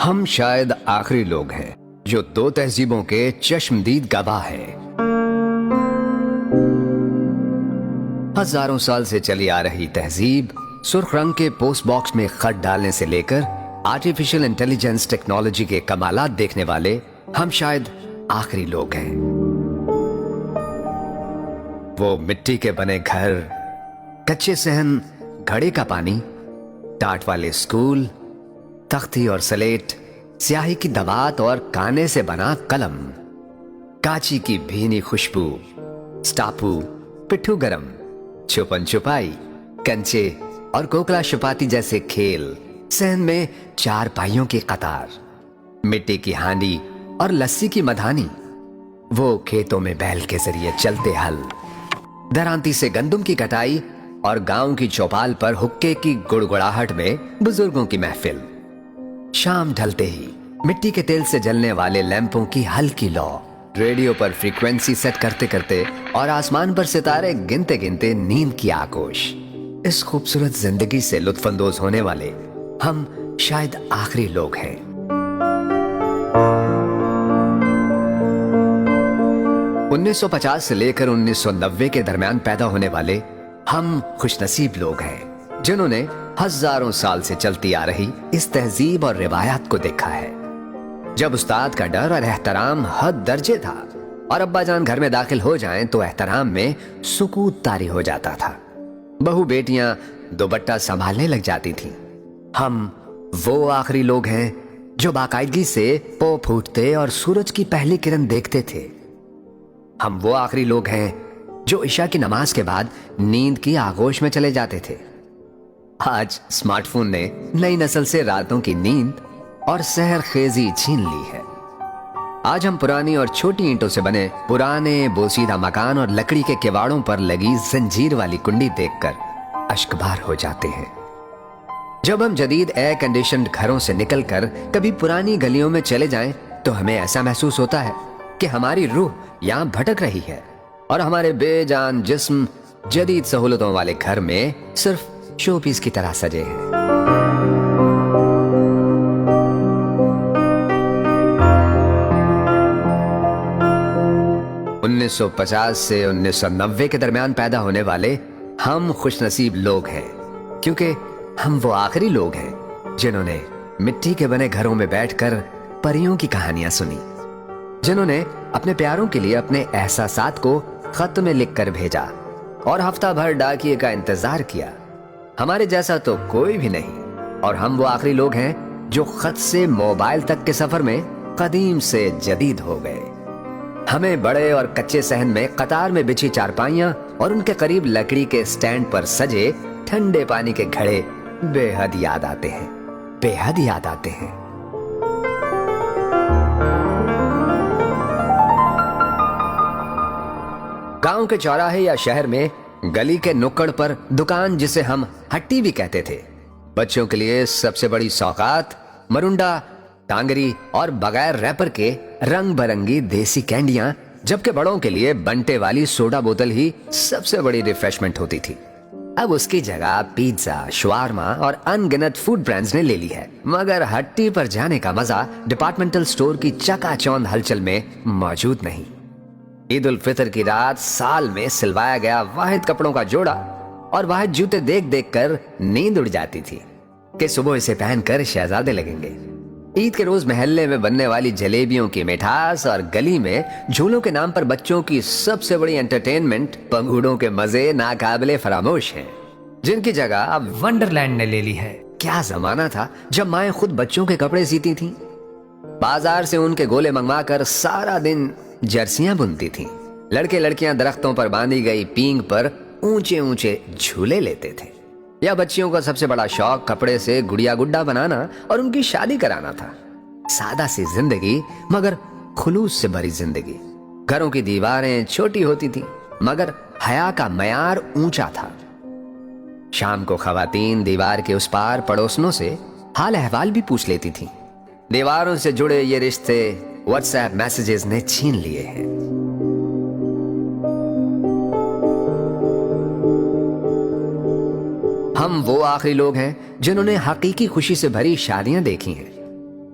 ہم شاید آخری لوگ ہیں جو دو تہذیبوں کے چشمدید گواہ ہیں۔ ہزاروں سال سے چلی آ رہی تہذیب، سرخ رنگ کے پوسٹ باکس میں خط ڈالنے سے لے کر آرٹیفیشل انٹیلیجنس ٹیکنالوجی کے کمالات دیکھنے والے ہم شاید آخری لوگ ہیں۔ وہ مٹی کے بنے گھر، کچے صحن، گھڑے کا پانی، ٹاٹ والے اسکول، تختی اور سلیٹ، سیاہی کی دوات اور کانے سے بنا قلم، کاچی کی بھینی خوشبو، سٹاپو، پٹھو گرم، چھپن چھپائی، کنچے اور کوکلا چھپاتی جیسے کھیل، صحن میں چار پائیوں کی قطار، مٹی کی ہانڈی اور لسی کی مدھانی، وہ کھیتوں میں بیل کے ذریعے چلتے ہل، درانتی سے گندم کی کٹائی اور گاؤں کی چوپال پر حکے کی گڑگڑاہٹ میں بزرگوں کی محفل، شام ڈھلتے ہی مٹی کے تیل سے جلنے والے لیمپوں کی ہلکی لو، ریڈیو پر فریکوینسی سیٹ کرتے کرتے اور آسمان پر ستارے گنتے گنتے نیند کی آگوش۔ اس خوبصورت زندگی سے لطف اندوز ہونے والے ہم شاید آخری لوگ ہیں۔ انیس سو 50 سے لے کر 1990 کے درمیان پیدا ہونے والے ہم خوش نصیب لوگ ہیں جنہوں نے ہزاروں سال سے چلتی آ رہی اس تہذیب اور روایات کو دیکھا ہے۔ جب استاد کا ڈر اور احترام حد درجے تھا اور ابا جان گھر میں داخل ہو جائیں تو احترام میں سکوت طاری ہو جاتا تھا، بہو بیٹیاں دوپٹہ سنبھالنے لگ جاتی تھیں۔ ہم وہ آخری لوگ ہیں جو باقاعدگی سے پو پھوٹتے اور سورج کی پہلی کرن دیکھتے تھے۔ ہم وہ آخری لوگ ہیں جو عشاء کی نماز کے بعد نیند کی آغوش میں چلے جاتے تھے۔ آج اسمارٹ فون نے نئی نسل سے راتوں کی نیند اور سحر خیزی چھین لی ہے۔ آج ہم پرانی اور چھوٹی اینٹوں سے بنے پرانے بوسیدہ مکان اور لکڑی کے کواڑوں پر لگی زنجیر والی کنڈی دیکھ کر اشکبار ہو جاتے ہیں۔ جب ہم جدید ایئر کنڈیشنڈ گھروں سے نکل کر کبھی پرانی گلیوں میں چلے جائیں تو ہمیں ایسا محسوس ہوتا ہے کہ ہماری روح یہاں بھٹک رہی ہے اور ہمارے بے جان جسم جدید سہولتوں والے گھر میں صرف شو پیس کی طرح سجے ہیں۔ انیس سو 50 سے 1990 کے درمیان پیدا ہونے والے ہم خوش نصیب لوگ ہیں کیونکہ ہم وہ آخری لوگ ہیں جنہوں نے مٹی کے بنے گھروں میں بیٹھ کر پریوں کی کہانیاں سنی، جنہوں نے اپنے پیاروں کے لیے اپنے احساسات کو خط میں لکھ کر بھیجا اور ہفتہ بھر ڈاکیے کا انتظار کیا۔ ہمارے جیسا تو کوئی بھی نہیں، اور ہم وہ آخری لوگ ہیں جو خط سے موبائل تک کے سفر میں قدیم سے جدید ہو گئے۔ ہمیں بڑے اور کچے صحن میں قطار میں بچھی چارپائیاں اور ان کے قریب لکڑی کے سٹینڈ پر سجے ٹھنڈے پانی کے گھڑے بے حد یاد آتے ہیں، بے حد یاد آتے ہیں۔ گاؤں کے چوراہے یا شہر میں گلی کے نکڑ پر دکان جسے ہم ہٹی بھی کہتے تھے، بچوں کے لیے سب سے بڑی سوغات مرونڈا، ٹانگری اور بغیر ریپر کے رنگ برنگی دیسی کینڈیاں، جبکہ بڑوں کے لیے بنٹے والی سوڈا بوتل ہی سب سے بڑی ریفریشمنٹ ہوتی تھی۔ اب اس کی جگہ پیزا، شوارما اور ان گنت فوڈ برانڈز نے لے لی ہے، مگر ہٹی پر جانے کا مزہ ڈپارٹمنٹل سٹور کی چکا چوند ہلچل میں موجود نہیں۔ عید الفطر کی رات سال میں سلوایا گیا واحد کپڑوں کا جوڑا اور واحد جوتے دیکھ دیکھ کر نیند اڑ جاتی تھی کہ صبح اسے پہن کر شہزادے لگیں گے۔ عید کے روز محلے میں بننے والی جلیبیوں کی مٹھاس اور گلی میں جھولوں کے نام پر بچوں کی سب سے بڑی انٹرٹینمنٹ پنگوڑوں کے مزے ناقابل فراموش ہیں، جن کی جگہ اب ونڈرلینڈ نے لے لی ہے۔ کیا زمانہ تھا جب مائیں خود بچوں کے کپڑے سیتی تھیں، بازار سے ان کے گولے منگوا کر سارا دن جرسیاں بنتی تھیں، لڑکے لڑکیاں درختوں پر باندھی گئی پینگ پر اونچے اونچے جھولے لیتے تھے، یا بچیوں کا سب سے بڑا شوق کپڑے سے گڑیا گڈا بنانا اور ان کی شادی کرانا تھا۔ سادہ سی زندگی مگر خلوص سے بھری زندگی۔ گھروں کی دیواریں چھوٹی ہوتی تھیں مگر حیا کا معیار اونچا تھا۔ شام کو خواتین دیوار کے اس پار پڑوسنوں سے حال احوال بھی پوچھ لیتی تھیں۔ دیواروں سے جڑے یہ رشتے واٹس ایپ میسیجز نے چھین لیے ہیں۔ ہم وہ آخری لوگ ہیں جنہوں نے حقیقی خوشی سے بھری شادیاں دیکھی ہیں،